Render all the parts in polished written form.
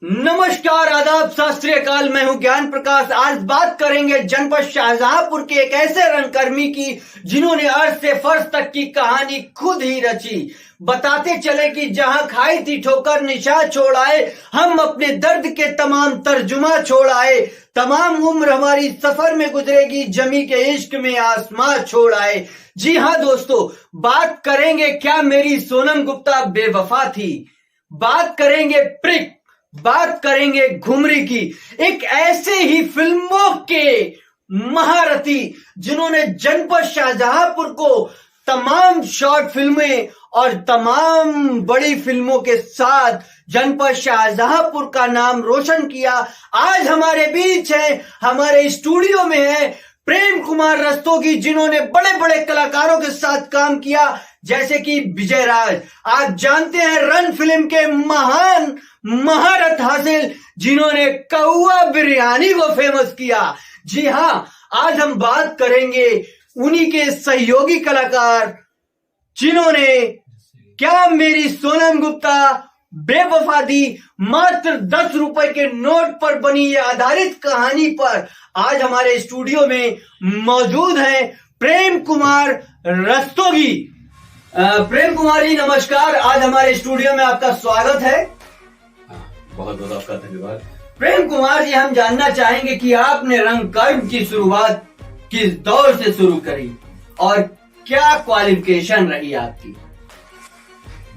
नमस्कार, आदाब, सत श्री अकाल। मैं हूं ज्ञान प्रकाश। आज बात करेंगे जनपद शाहजहांपुर के एक ऐसे रंगकर्मी की जिन्होंने अर्श से फर्श तक की कहानी खुद ही रची। बताते चले कि जहां खाई थी ठोकर निशान छोड़ आए, हम अपने दर्द के तमाम तर्जुमा छोड़ आए। तमाम उम्र हमारी सफर में गुजरेगी, जमी के इश्क में आसमां छोड़ आए। जी हां दोस्तों, बात करेंगे क्या मेरी सोनम गुप्ता बेवफा थी। बात करेंगे प्रिक, बात करेंगे घुमरी की, एक ऐसे ही फिल्मों के महारथी जिन्होंने जनपद शाहजहांपुर को तमाम शॉर्ट फिल्में और तमाम बड़ी फिल्मों के साथ जनपद शाहजहांपुर का नाम रोशन किया। आज हमारे बीच है, हमारे स्टूडियो में है प्रेम कुमार रस्तोगी, जिन्होंने बड़े बड़े कलाकारों के साथ काम किया, जैसे कि विजय राज। आप जानते हैं रन फिल्म के महान महारथ हासिल, जिन्होंने कौआ बिरयानी को फेमस किया। जी हां, आज हम बात करेंगे उन्हीं के सहयोगी कलाकार जिन्होंने क्या मेरी सोनम गुप्ता बेवफा थी, मात्र 10 रुपए के नोट पर बनी ये आधारित कहानी पर आज हमारे स्टूडियो में मौजूद हैं प्रेम कुमार रस्तोगी। प्रेम कुमार जी नमस्कार, आज हमारे स्टूडियो में आपका स्वागत है। बहुत बहुत आपका धन्यवाद। प्रेम कुमार जी, हम जानना चाहेंगे कि आपने रंगकर्म की शुरुआत किस दौर से शुरू करी और क्या क्वालिफिकेशन रही आपकी।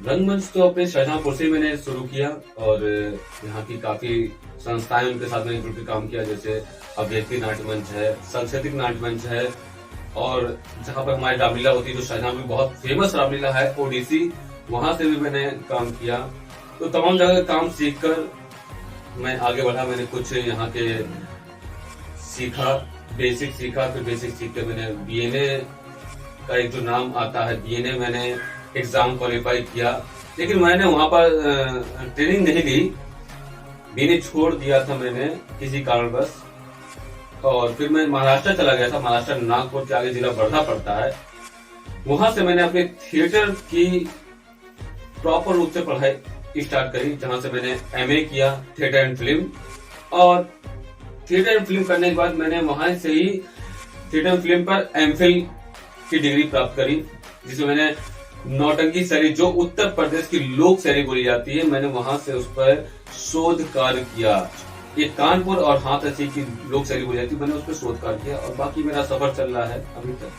रंगमंच तो अपने शाहजहांपुर से मैंने शुरू किया और यहाँ की काफी संस्थाएं उनके साथ मैंने जुड़कर काम किया, जैसे अभ्यर्थी नाट्य मंच है, सांस्कृतिक नाट्य मंच है, और जहाँ पर हमारी रामलीला होती है जो शाहजहांपुर में बहुत फेमस रामलीला है, ओडीसी, वहां से भी मैंने काम किया। तो तमाम जगह काम सीखकर मैं आगे बढ़ा। मैंने कुछ यहाँ के सीखा, बेसिक सीखा, फिर बेसिक सीख के मैंने बीएनए का एक जो नाम आता है, बीएनए मैंने एग्जाम क्वालिफाई किया, लेकिन मैंने वहां पर ट्रेनिंग नहीं ली, बीएनए छोड़ दिया था मैंने किसी कारणवश। और फिर मैं महाराष्ट्र चला गया था, महाराष्ट्र नागपुर के आगे जिला वर्धा पड़ता है, वहां से मैंने अपने थिएटर की प्रॉपर रूप से पढ़ाई स्टार्ट करी, जहां से मैंने एमए किया थिएटर एंड फिल्म। और थिएटर एंड फिल्म करने के बाद मैंने वहां से ही थिएटर एंड फिल्म पर एमफिल की डिग्री प्राप्त करी, जिसमें मैंने नौटंकी शैली, जो उत्तर प्रदेश की लोक शैली बोली जाती है, मैंने वहां से उस पर शोध कार्य किया। ये कानपुर और हाथरसी की लोक शैली बोली जाती है, मैंने उस पर शोध कार्य किया और बाकी मेरा सफर चल रहा है अभी तक।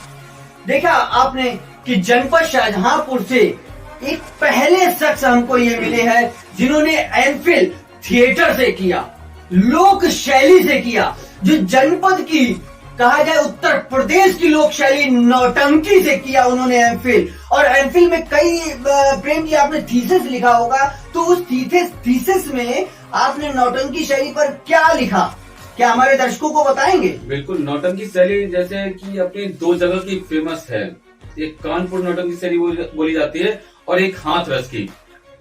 देखा आपने कि जनपद शाहजहांपुर से एक पहले शख्स हमको ये मिले हैं जिन्होंने एमफिल थिएटर से किया, लोक शैली से किया, जो जनपद की कहा जाए उत्तर प्रदेश की लोक शैली नौटंकी से किया उन्होंने एमफिल। और एमफिल में कई प्रेम जी आपने थीसिस लिखा होगा, तो उस थीसिस में आपने नौटंकी शैली पर क्या लिखा, क्या हमारे दर्शकों को बताएंगे। बिल्कुल, नौटंकी शैली जैसे कि अपनी दो जगह की फेमस है, एक कानपुर नौटंकी शैली बोली जाती है और एक हाथरस की।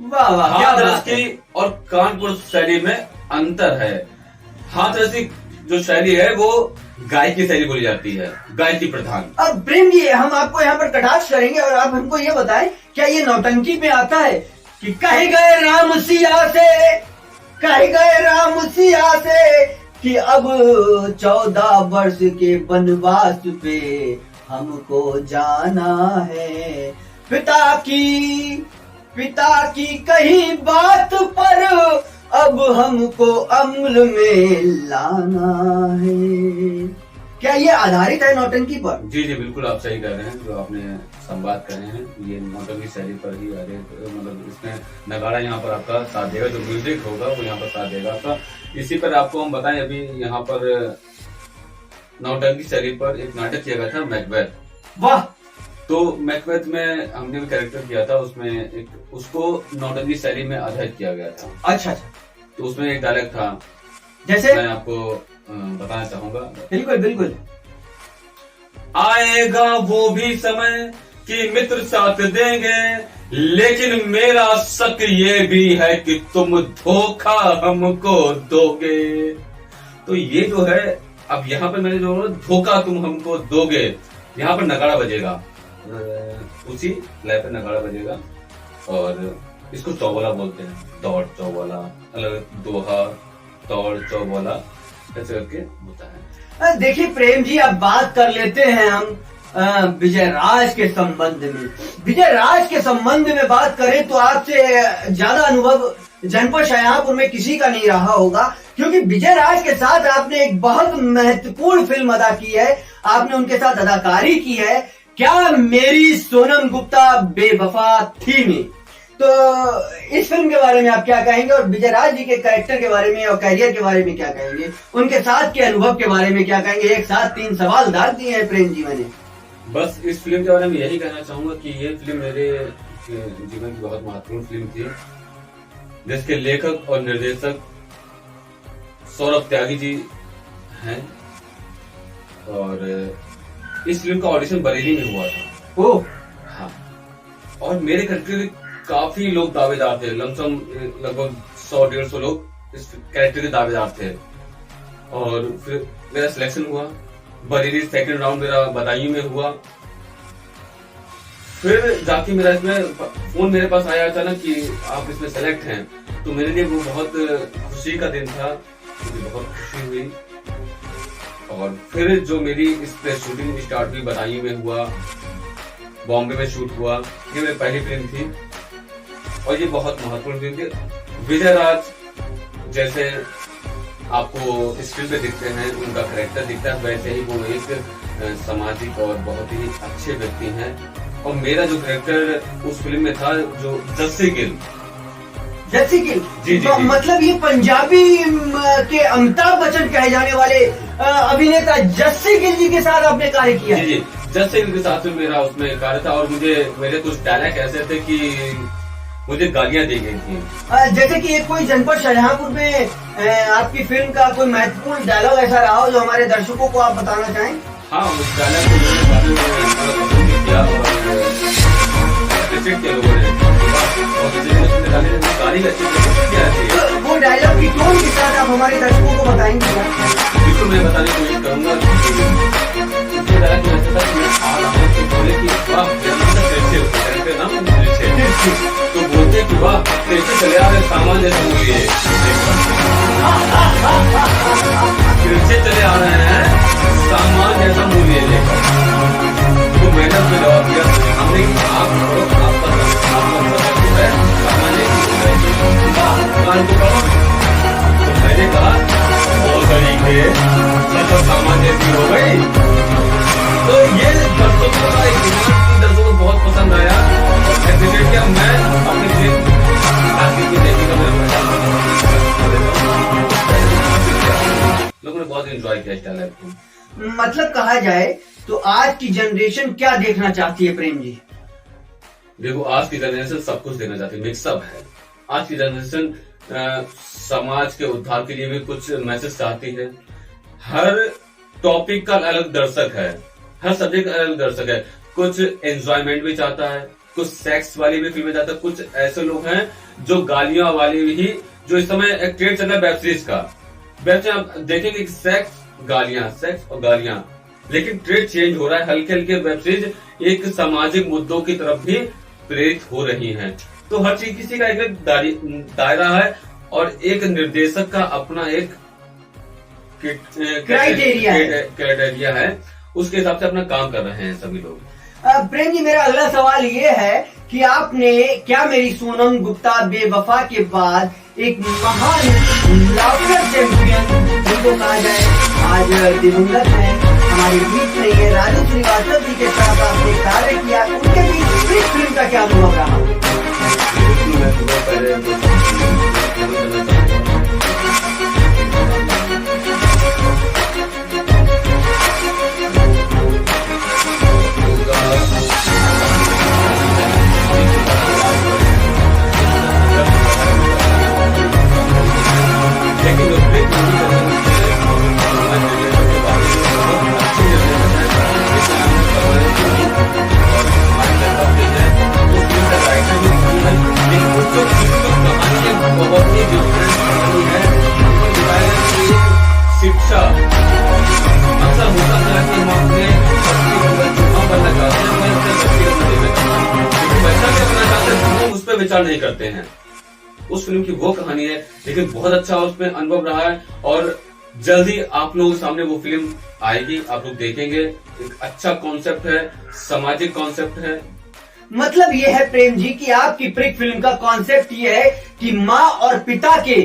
वाह वाह, हाथरस की और कानपुर शैली में अंतर है। हाथरसी जो शैली है वो गायकी शैली बोली जाती है, गायकी प्रधान। अब प्रेम जी, हम आपको यहाँ पर कटाक्ष करेंगे और आप हमको ये बताएं, क्या ये नौटंकी में आता है कि कहे गए राम सिया से, कहे गए राम सिया से कि अब 14 वर्ष के वनवास पे हमको जाना है, पिता की कही बात पर अब हमको अमल में लाना है। क्या ये आधारित है नौटंकी पर। जी जी बिल्कुल, आप सही कह रहे हैं, जो आपने संवाद कर रहे हैं ये नौटंकी शैली पर ही मतलब इसमें नगाड़ा यहाँ पर आपका साथ देगा, जो म्यूजिक होगा वो यहाँ पर साथ देगा आपका। इसी पर आपको हम बताएं, अभी यहाँ पर नौटंकी शैली पर एक नाटक किया गया था मैकबेथ। वाह। तो मैकबेथ में हमने भी कैरेक्टर किया था, उसमें एक उसको नौटंकी शैली में आधारित किया गया था। अच्छा। तो उसमें एक डायलॉग था, जैसे मैं आपको बताना चाहूंगा। बिल्कुल बिल्कुल। आएगा वो भी समय कि मित्र साथ देंगे, लेकिन मेरा शक ये भी है कि तुम धोखा हमको दोगे। तो ये जो है, अब यहाँ पर मैंने जो धोखा तुम हमको दोगे, यहाँ पर नगाड़ा बजेगा, उसी लय पर नगाड़ा बजेगा और इसको चौबोला बोलते हैं, दौड़ चौबोला, अलग दोहा, दौड़ चौबोला, ऐसे करके होता है। देखिए प्रेम जी, अब बात कर लेते हैं हम विजय राज के संबंध में। विजय राज के संबंध में बात करें तो आपसे ज्यादा अनुभव जनपद शाहजहांपुर में किसी का नहीं रहा होगा, क्योंकि विजय राज के साथ आपने एक बहुत महत्वपूर्ण फिल्म अदा की है, आपने उनके साथ अदाकारी की है, क्या मेरी सोनम गुप्ता बेवफा थी में। तो इस फिल्म के बारे में आप क्या कहेंगे, और विजय राज जी के कैरेक्टर के बारे में और कैरियर के बारे में क्या कहेंगे, उनके साथ के अनुभव के बारे में क्या कहेंगे। एक साथ 3 सवाल डाल दिए हैं प्रेम जी मैंने। बस इस फिल्म के बारे में यही कहना चाहूंगा कि ये फिल्म मेरे जीवन की बहुत महत्वपूर्ण फिल्म थी, जिसके लेखक और निर्देशक सौरभ त्यागी जी हैं, और इस फिल्म का ऑडिशन बरेली में हुआ था। ओह हाँ, और मेरे कैरेक्टर के काफी लोग दावेदार थे, लमसम लगभग 100-150 लोग इस कैरेक्टर के दावेदार थे, और फिर मेरा सिलेक्शन हुआ बरेली। सेकंड राउंड मेरा बदायूं में हुआ। फिर जाके मेरा इसमें फोन मेरे पास आया अचानक कि आप इसमें सेलेक्ट हैं, तो मेरे लिए वो बहुत खुशी का दिन था, मुझे बहुत खुशी हुई। और फिर जो मेरी इस पे शूटिंग स्टार्ट हुई, बदायूं में हुआ, बॉम्बे में शूट हुआ। ये मेरी पहली फिल्म थी और ये बहुत महत्वपूर्ण फिल्म थी। विजय राज जैसे आपको इस फिल्म पे दिखते हैं, उनका कैरेक्टर दिखता है, वैसे ही वो एक सामाजिक और बहुत ही अच्छे व्यक्ति हैं। और मेरा जो कैरेक्टर उस फिल्म में था, जो जस्सी गिल, जस्सी गिल जी, तो जी। मतलब ये पंजाबी के अमिताभ बच्चन कहे जाने वाले अभिनेता जस्सी गिल जी के साथ आपने कार्य किया। जी जी, जस्सी गिल के साथ में मेरा उसमें कार्य था, और मेरे कुछ डायलॉग ऐसे थे कि मुझे गालियां दी गई थी। जैसे कि एक कोई जनपद शाहजहांपुर में आपकी फिल्म का कोई महत्वपूर्ण डायलॉग ऐसा रहा हो जो हमारे दर्शकों को आप बताना चाहें। हाँ, उस डायलॉग को लोगों ने काफी पसंद किया और अप्रिशिएट किया लोगों ने, और मुझे गाली अच्छी किया। वो डायलॉग की टोन के साथ आप हमारे दर्शकों को बताएंगे क्या? बिल्कुल मैं बताने की कोशिश करूंगा। डायलॉग ऐसा था कि मैं आ रहा हूँ तो बोले कि वाह तो बोलते कि वाह कैसे चले आ रहे सामान जैसे मूल्य, कैसे चले आ रहे हैं सामान जैसा मूल्य लेकर। तो मैंने उसको जवाब दिया, हमने आप है सामान जैसी। तो मैंने कहा बहुत तरीके सामान जैसी हो गई। तो ये दर्शकों को बहुत पसंद आया, क्या मैं अपने लोगों ने बहुत एंजॉय किया इस डायलॉग को। मतलब कहा जाए तो आज की जनरेशन क्या देखना चाहती है प्रेम जी? देखो, आज की जनरेशन सब कुछ देखना चाहती है, मिक्सअप है। आज की जनरेशन समाज के उद्धार के लिए भी कुछ मैसेज चाहती है। हर टॉपिक का अलग दर्शक है, हर सब्जेक्ट का अलग दर्शक है। कुछ एंजॉयमेंट भी चाहता है, कुछ सेक्स वाली भी फिल्में चाहता है, कुछ ऐसे लोग हैं जो गालियां वाली ही, जो इस समय एक ट्रेंड चल रहा है वेब सीरीज का। वेब सीरीज आप देखेंगे सेक्स गालियां, सेक्स और गालियां, लेकिन ट्रेंड चेंज हो रहा है। हल्के हल्के वेब सीरीज एक सामाजिक मुद्दों की तरफ भी प्रेरित हो रही हैं। तो हर चीज किसी का एक दायरा है और एक निर्देशक का अपना एक क्राइटेरिया है, उसके हिसाब से अपना काम कर रहे हैं सभी लोग। प्रेम जी, मेरा अगला सवाल ये है कि आपने क्या मेरी सोनम गुप्ता बेवफा के बाद एक महान लाफ्टर चैंपियन जिनको कहा जाए आज दिवंगत है, हमारे बीच में ये राजू श्रीवास्तव जी के साथ आपने कार्य किया, उनके बीच इस फिल्म का क्या अनुभव रहा? शिक्षा अक्सर होता है कि हम अपने बनना चाहते हैं, वैसा भी बनना चाहते हैं, उस पर विचार नहीं करते हैं। उस फिल्म की वो कहानी है, लेकिन बहुत अच्छा उसमें अनुभव रहा है और जल्दी आप लोगों के सामने वो फिल्म आएगी, आप लोग देखेंगे। एक अच्छा कॉन्सेप्ट है, सामाजिक कॉन्सेप्ट है। मतलब ये है प्रेम जी कि आपकी प्रिक फिल्म का कॉन्सेप्ट ये है कि माँ और पिता के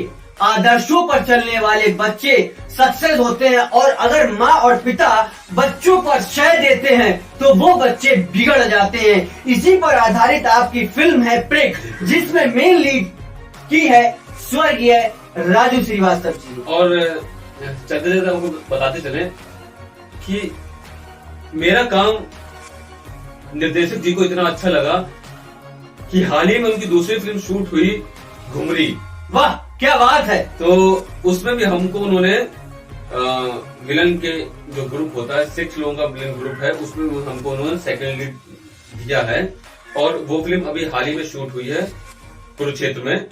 आदर्शों पर चलने वाले बच्चे सक्सेस होते हैं, और अगर माँ और पिता बच्चों पर शय देते हैं तो वो बच्चे बिगड़ जाते हैं। इसी पर आधारित आपकी फिल्म है प्रिक, जिसमें मेन लीड की है स्वर्गीय राजू श्रीवास्तव जी। और चलते चलते हमको बताते चले कि मेरा काम निर्देशक जी को इतना अच्छा लगा कि हाल ही में उनकी दूसरी फिल्म शूट हुई घुमरी। वाह क्या बात है। तो उसमें भी हमको उन्होंने विलन के जो ग्रुप होता है, 6 लोगों का विलन ग्रुप है, उसमें हमको उन्होंने सेकंड लीड दिया है। और वो फिल्म अभी हाल ही में शूट हुई है कुरुक्षेत्र में,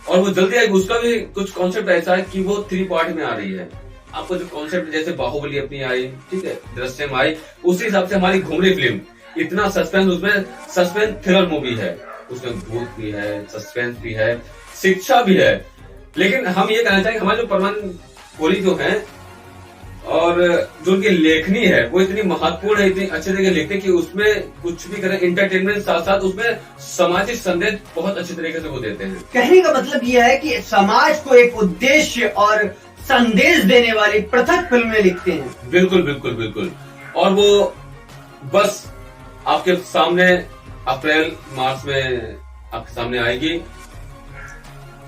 और वो जल्दी आएगी। उसका भी कुछ कॉन्सेप्ट ऐसा है कि वो 3 पार्ट में आ रही है। आपको जो कॉन्सेप्ट जैसे बाहुबली अपनी आई, ठीक है, दृश्यम आई, उसी हिसाब से हमारी घुमरी फिल्म इतना सस्पेंस, उसमें सस्पेंस थ्रिलर मूवी है, उसमें भूत भी है, सस्पेंस भी है, शिक्षा भी है। लेकिन हम ये कहना चाहेंगे हमारे जो परमान कोहली जो है और जो उनकी लेखनी है वो इतनी महत्वपूर्ण है, इतनी अच्छे तरीके लिखते हैं कि उसमें कुछ भी करें, इंटरटेनमेंट साथ साथ उसमें सामाजिक संदेश बहुत अच्छे तरीके से वो देते हैं। कहने का मतलब ये है कि समाज को एक उद्देश्य और संदेश देने वाली पृथक फिल्में लिखते हैं। बिल्कुल बिल्कुल बिल्कुल। और वो बस आपके सामने अप्रैल मार्च में आपके सामने आएगी।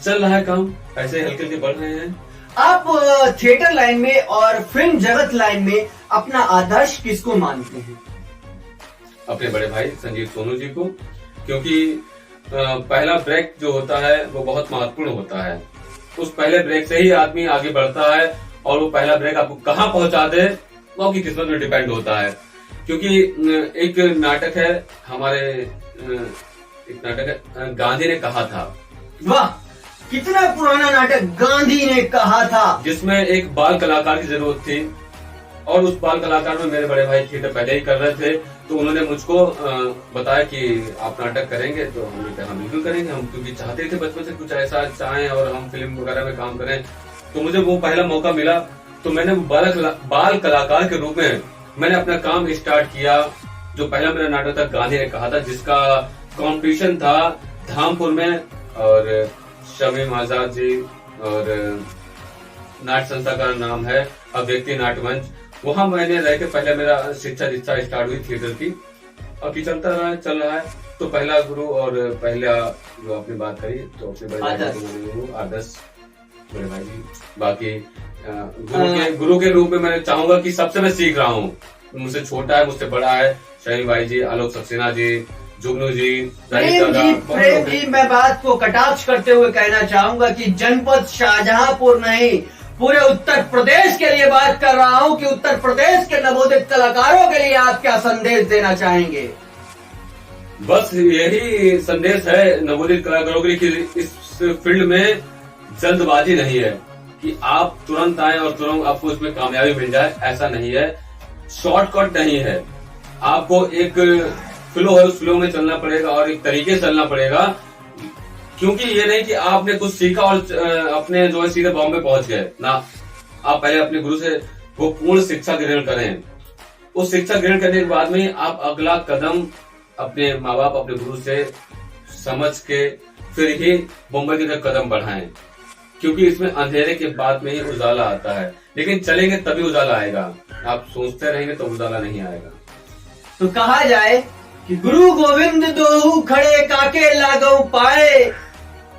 चल रहा है काम, ऐसे हल्के हल्के बढ़ रहे हैं। आप थिएटर लाइन में और फिल्म जगत लाइन में अपना आदर्श किसको मानते हैं? अपने बड़े भाई संजीव सोनू जी को, क्योंकि पहला ब्रेक जो होता है वो बहुत महत्वपूर्ण होता है। उस पहले ब्रेक से ही आदमी आगे बढ़ता है, और वो पहला ब्रेक आपको कहाँ पहुंचा दे वो आपकी किस्मत में डिपेंड होता है। क्योंकि एक नाटक है हमारे, एक नाटक है गांधी ने कहा था। वाह कितना पुराना नाटक, गांधी ने कहा था, जिसमें एक बाल कलाकार की जरूरत थी, और उस बाल कलाकार में मेरे बड़े भाई थिएटर पहले ही कर रहे थे, तो उन्होंने मुझको बताया कि आप नाटक करेंगे, तो हमने कहा बिल्कुल करेंगे। हम क्योंकि चाहते थे बचपन से कुछ ऐसा चाहें और हम फिल्म वगैरह में काम करें, तो मुझे वो पहला मौका मिला। तो मैंने बाल कलाकार के रूप में मैंने अपना काम स्टार्ट किया। जो पहला मेरा नाटक था गांधी ने कहा था, जिसका कॉम्पिटिशन था धामपुर में, और शमीम आजाद जी और नाट्य संस्था का नाम है अभिव्यक्ति नाट्य मंच, वहां मैंने रह के पहले मेरा शिक्षा दीक्षा स्टार्ट हुई थिएटर की। अभी चल रहा है। तो पहला गुरु और पहला जो आपने बात करी, तो अपने बड़े भाई आदर्श बड़े भाई जी। बाकी गुरु के रूप में मैं चाहूंगा कि सबसे मैं सीख रहा हूँ, मुझसे छोटा है, मुझसे बड़ा है, शहीन भाई जी, आलोक सक्सेना जी, जुगनू जी, प्रेम जी, मैं बात को कटाक्ष करते हुए कहना चाहूंगा कि जनपद शाहजहांपुर नहीं, पूरे उत्तर प्रदेश के लिए बात कर रहा हूं कि उत्तर प्रदेश के नवोदित कलाकारों के लिए आप क्या संदेश देना चाहेंगे? बस यही संदेश है नवोदित कलाकारों के लिए कि इस फील्ड में जल्दबाजी नहीं है कि आप तुरंत आए और तुरंत आपको इसमें कामयाबी मिल जाए, ऐसा नहीं है। शॉर्टकट नहीं है, आपको एक फ्लो है, उस फ्लो में चलना पड़ेगा और एक तरीके से चलना पड़ेगा। क्योंकि ये नहीं कि आपने कुछ सीखा और अपने जो है सीधे बॉम्बे पहुंच गए ना। आप पहले अपने गुरु से वो पूर्ण शिक्षा ग्रहण करें। उस शिक्षा ग्रहण करने के बाद में आप अगला कदम अपने माँ बाप, अपने गुरु से समझ के फिर ही बॉम्बे की तरफ कदम बढ़ाएं। क्योंकि इसमें अंधेरे के बाद में ही उजाला आता है, लेकिन चलेंगे तभी उजाला आएगा। आप सोचते रहेंगे तो उजाला नहीं आएगा। तो कहा जाए कि गुरु गोविंद दो खड़े काके लागू पाए,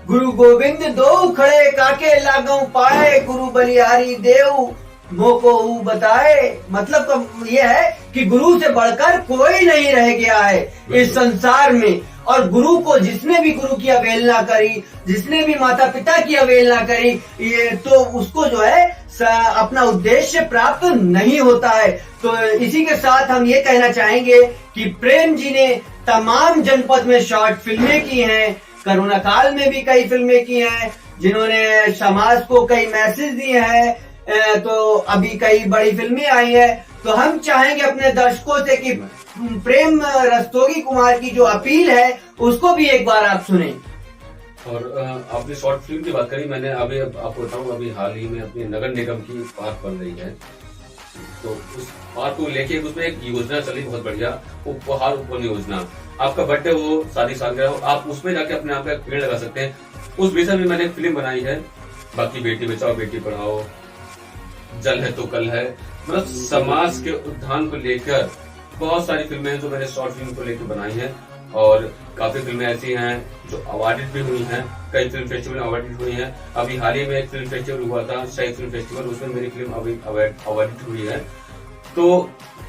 गुरु गोविंद दो खड़े काके लागू पाए, गुरु बलिहारी देव मोको बताए। मतलब तो ये है कि गुरु से बढ़कर कोई नहीं रह गया है इस संसार में। और गुरु को जिसने भी गुरु की अवहेलना करी, जिसने भी माता पिता की अवहेलना करी, ये तो उसको जो है अपना उद्देश्य प्राप्त नहीं होता है। तो इसी के साथ हम ये कहना चाहेंगे कि प्रेम जी ने तमाम जनपद में शॉर्ट फिल्में की हैं, कोरोना काल में भी कई फिल्में की हैं, जिन्होंने समाज को कई मैसेज दिए हैं। तो अभी कई बड़ी फिल्में आई है। तो हम चाहेंगे अपने दर्शकों से कि प्रेम रस्तोगी कुमार की जो अपील है उसको भी एक बार आप सुने। और आपने शॉर्ट फिल्म की बात करी, मैंने अभी आपको बताऊं, अभी हाल ही में अपनी नगर निगम की पार्क बन रही है, तो उस पार्क को लेके उसमें एक योजना चली बहुत बढ़िया, उपहार उपवन योजना। आपका बर्थडे हो, शादी सालगिरह हो, आप उसमें जाके अपने आप का एक पेड़ लगा सकते हैं। उस विषय में मैंने एक फिल्म बनाई है, बाकी बेटी बचाओ बेटी पढ़ाओ, जल है तो कल है, मतलब समाज के उत्थान को लेकर बहुत सारी फिल्में हैं जो मैंने शॉर्ट फिल्म को लेकर बनाई हैं। और काफी फिल्में ऐसी हैं जो अवार्डेड भी हुई हैं, कई फिल्म फेस्टिवल में अवार्डेड हुई हैं। अभी हाल ही में एक फिल्म फेस्टिवल हुआ था, शहीद फिल्म फेस्टिवल, उसमें मेरी फिल्म अभी अवार्डेड हुई है। तो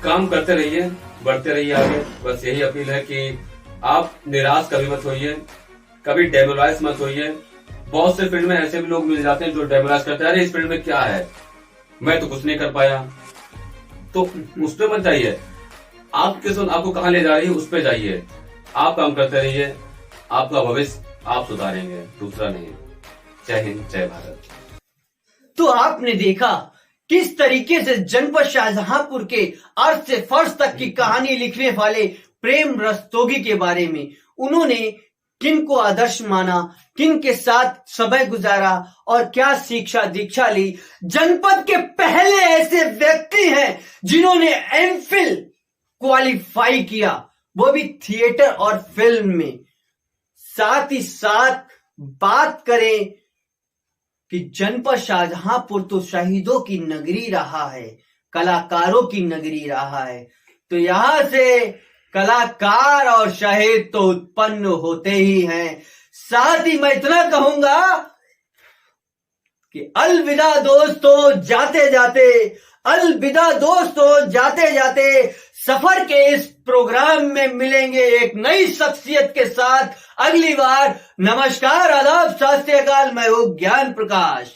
काम करते रहिए, बढ़ते रहिए आगे, बस यही अपील है कि आप निराश कभी मत होइए, कभी डेमोराइज मत होइए। बहुत से फील्ड में ऐसे भी लोग मिल जाते हैं जो डेमोराइज करते हैं, अरे इस फील्ड में क्या है, मैं तो कुछ नहीं कर पाया, तो उस पर मत जाइए। आपको कहाँ ले जा रही है उस पर जाइए, आप काम करते रहिए, आपका भविष्य आप सुधारेंगे, दूसरा नहीं। जय हिंद, जय भारत। तो आपने देखा किस तरीके से जनपद शाहजहांपुर के अर्थ से फर्श तक की कहानी लिखने वाले प्रेम रस्तोगी के बारे में उन्होंने किन को आदर्श माना, किन के साथ समय गुजारा और क्या शिक्षा दीक्षा ली। जनपद के पहले ऐसे व्यक्ति हैं जिन्होंने एमफिल क्वालिफाई किया, वो भी थिएटर और फिल्म में। साथ ही साथ बात करें कि जनपद शाहजहांपुर तो शहीदों की नगरी रहा है, कलाकारों की नगरी रहा है, तो यहां से कलाकार और शहीद तो उत्पन्न होते ही हैं। साथ ही मैं इतना कहूंगा कि अलविदा दोस्तों, जाते जाते, अलविदा दोस्तों, जाते जाते। सफर के इस प्रोग्राम में मिलेंगे एक नई शख्सियत के साथ अगली बार। नमस्कार, आदाब, सत श्री अकाल, मैं हूं ज्ञान प्रकाश।